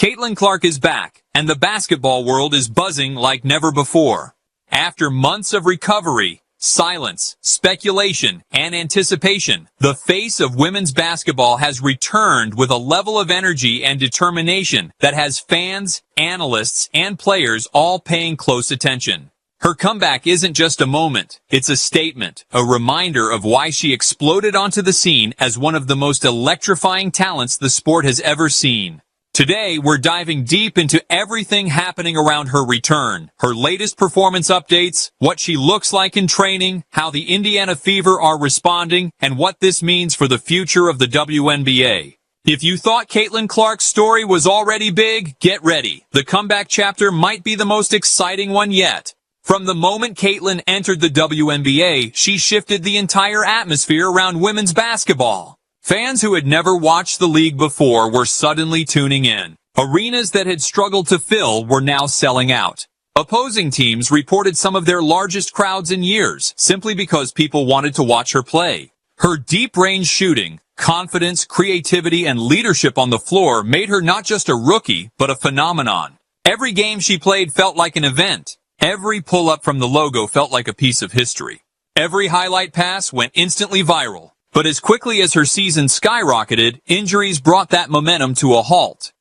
Caitlin Clark is back, and the basketball world is buzzing like never before. After months of recovery, silence, speculation, and anticipation, the face of women's basketball has returned with a level of energy and determination that has fans, analysts, and players all paying close attention. Her comeback isn't just a moment, it's a statement, a reminder of why she exploded onto the scene as one of the most electrifying talents the sport has ever seen. Today, we're diving deep into everything happening around her return, her latest performance updates, what she looks like in training, how the Indiana Fever are responding, and what this means for the future of the WNBA. If you thought Caitlin Clark's story was already big, get ready. The comeback chapter might be the most exciting one yet. From the moment Caitlin entered the WNBA, she shifted the entire atmosphere around women's basketball. Fans who had never watched the league before were suddenly tuning in. Arenas that had struggled to fill were now selling out. Opposing teams reported some of their largest crowds in years, simply because people wanted to watch her play. Her deep-range shooting, confidence, creativity, and leadership on the floor made her not just a rookie, but a phenomenon. Every game she played felt like an event. Every pull-up from the logo felt like a piece of history. Every highlight pass went instantly viral. But as quickly as her season skyrocketed, injuries brought that momentum to a halt.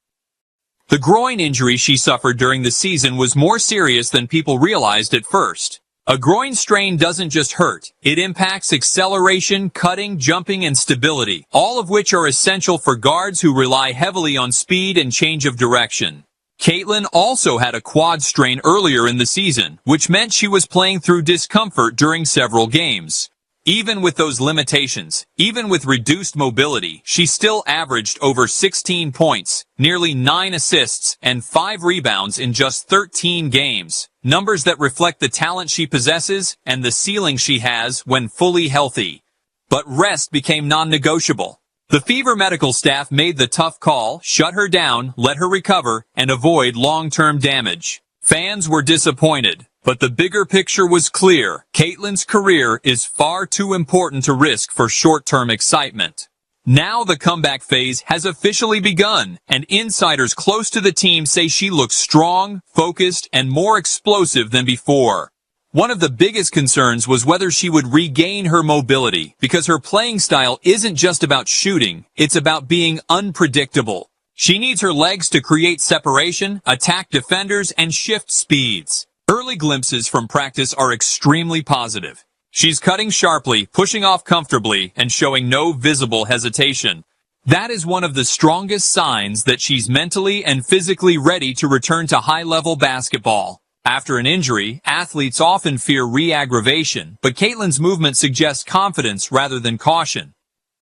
The groin injury she suffered during the season was more serious than people realized at first. A groin strain doesn't just hurt, it impacts acceleration, cutting, jumping, and stability, all of which are essential for guards who rely heavily on speed and change of direction. Caitlin also had a quad strain earlier in the season, which meant she was playing through discomfort during several games. Even with those limitations, even with reduced mobility, she still averaged over 16 points, nearly 9 assists, and 5 rebounds in just 13 games. Numbers that reflect the talent she possesses and the ceiling she has when fully healthy. But rest became non-negotiable. The Fever medical staff made the tough call, shut her down, let her recover, and avoid long-term damage. Fans were disappointed. But the bigger picture was clear. Caitlin's career is far too important to risk for short-term excitement. Now the comeback phase has officially begun, and insiders close to the team say she looks strong, focused, and more explosive than before. One of the biggest concerns was whether she would regain her mobility, because her playing style isn't just about shooting, it's about being unpredictable. She needs her legs to create separation, attack defenders, and shift speeds. Early glimpses from practice are extremely positive. She's cutting sharply, pushing off comfortably, and showing no visible hesitation. That is one of the strongest signs that she's mentally and physically ready to return to high-level basketball. After an injury, athletes often fear re-aggravation, but Caitlin's movement suggests confidence rather than caution.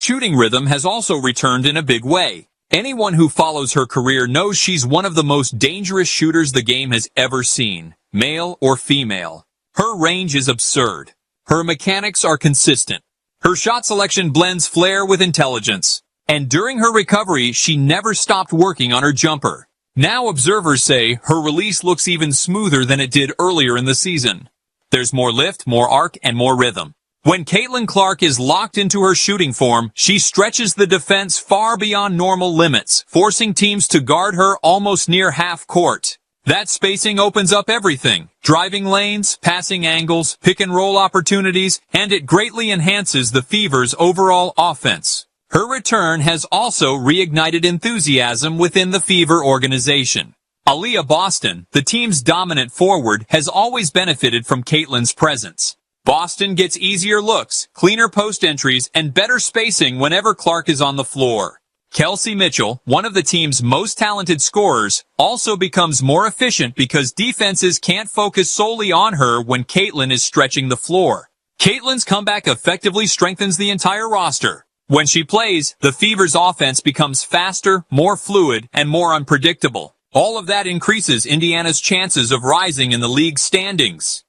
Shooting rhythm has also returned in a big way. Anyone who follows her career knows she's one of the most dangerous shooters the game has ever seen. Male or female. Her range is absurd. Her mechanics are consistent. Her shot selection blends flair with intelligence. And during her recovery, she never stopped working on her jumper. Now observers say her release looks even smoother than it did earlier in the season. There's more lift, more arc, and more rhythm. When Caitlin Clark is locked into her shooting form, she stretches the defense far beyond normal limits, forcing teams to guard her almost near half court. That spacing opens up everything. Driving lanes, passing angles, pick-and-roll opportunities, and it greatly enhances the Fever's overall offense. Her return has also reignited enthusiasm within the Fever organization. Aaliyah Boston, the team's dominant forward, has always benefited from Caitlin's presence. Boston gets easier looks, cleaner post entries, and better spacing whenever Clark is on the floor. Kelsey Mitchell, one of the team's most talented scorers, also becomes more efficient because defenses can't focus solely on her when Caitlin is stretching the floor. Caitlin's comeback effectively strengthens the entire roster. When she plays, the Fever's offense becomes faster, more fluid, and more unpredictable. All of that increases Indiana's chances of rising in the league standings.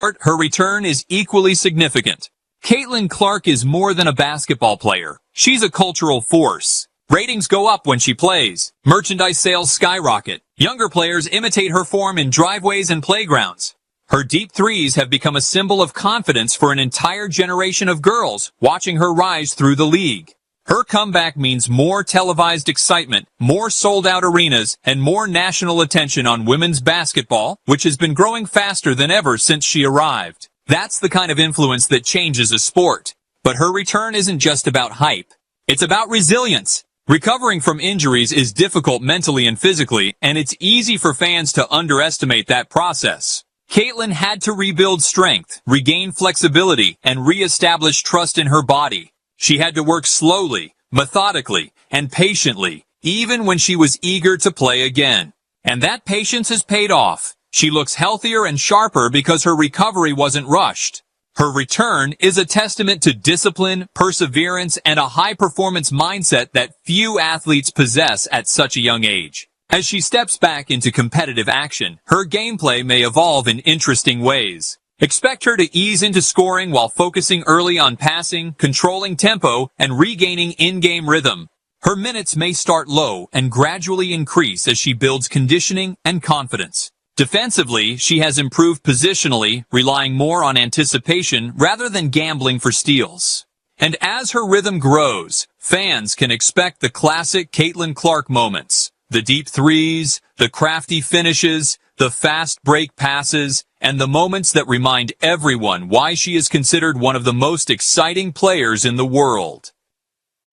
Her return is equally significant. Caitlin Clark is more than a basketball player. She's a cultural force. Ratings go up when she plays. Merchandise sales skyrocket. Younger players imitate her form in driveways and playgrounds. Her deep threes have become a symbol of confidence for an entire generation of girls watching her rise through the league. Her comeback means more televised excitement, more sold-out arenas, and more national attention on women's basketball, which has been growing faster than ever since she arrived. That's the kind of influence that changes a sport. But her return isn't just about hype. It's about resilience. Recovering from injuries is difficult mentally and physically, and it's easy for fans to underestimate that process. Caitlin had to rebuild strength, regain flexibility, and re-establish trust in her body. She had to work slowly, methodically, and patiently, even when she was eager to play again. And that patience has paid off. She looks healthier and sharper because her recovery wasn't rushed. Her return is a testament to discipline, perseverance, and a high-performance mindset that few athletes possess at such a young age. As she steps back into competitive action, her gameplay may evolve in interesting ways. Expect her to ease into scoring while focusing early on passing, controlling tempo, and regaining in-game rhythm. Her minutes may start low and gradually increase as she builds conditioning and confidence. Defensively, she has improved positionally, relying more on anticipation rather than gambling for steals. And as her rhythm grows, fans can expect the classic Caitlin Clark moments. The deep threes, the crafty finishes, the fast break passes, and the moments that remind everyone why she is considered one of the most exciting players in the world.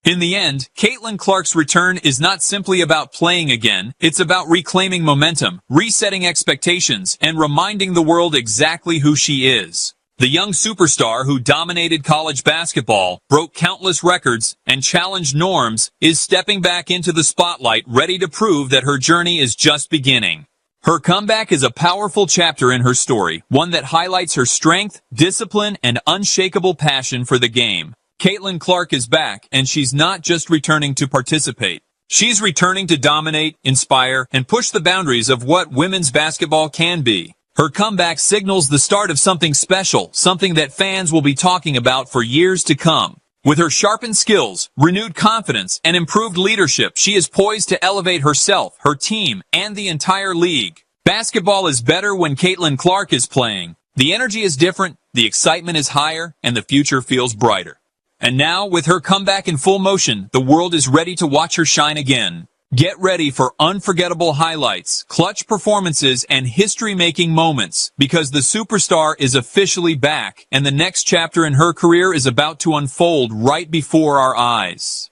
In the end, Caitlin Clark's return is not simply about playing again, it's about reclaiming momentum, resetting expectations, and reminding the world exactly who she is. The young superstar who dominated college basketball, broke countless records, and challenged norms is stepping back into the spotlight ready to prove that her journey is just beginning. Her comeback is a powerful chapter in her story, one that highlights her strength, discipline, and unshakable passion for the game. Caitlin Clark is back, and she's not just returning to participate. She's returning to dominate, inspire, and push the boundaries of what women's basketball can be. Her comeback signals the start of something special, something that fans will be talking about for years to come. With her sharpened skills, renewed confidence, and improved leadership, she is poised to elevate herself, her team, and the entire league. Basketball is better when Caitlin Clark is playing. The energy is different, the excitement is higher, and the future feels brighter. And now, with her comeback in full motion, the world is ready to watch her shine again. Get ready for unforgettable highlights, clutch performances, and history-making moments, because the superstar is officially back, and the next chapter in her career is about to unfold right before our eyes.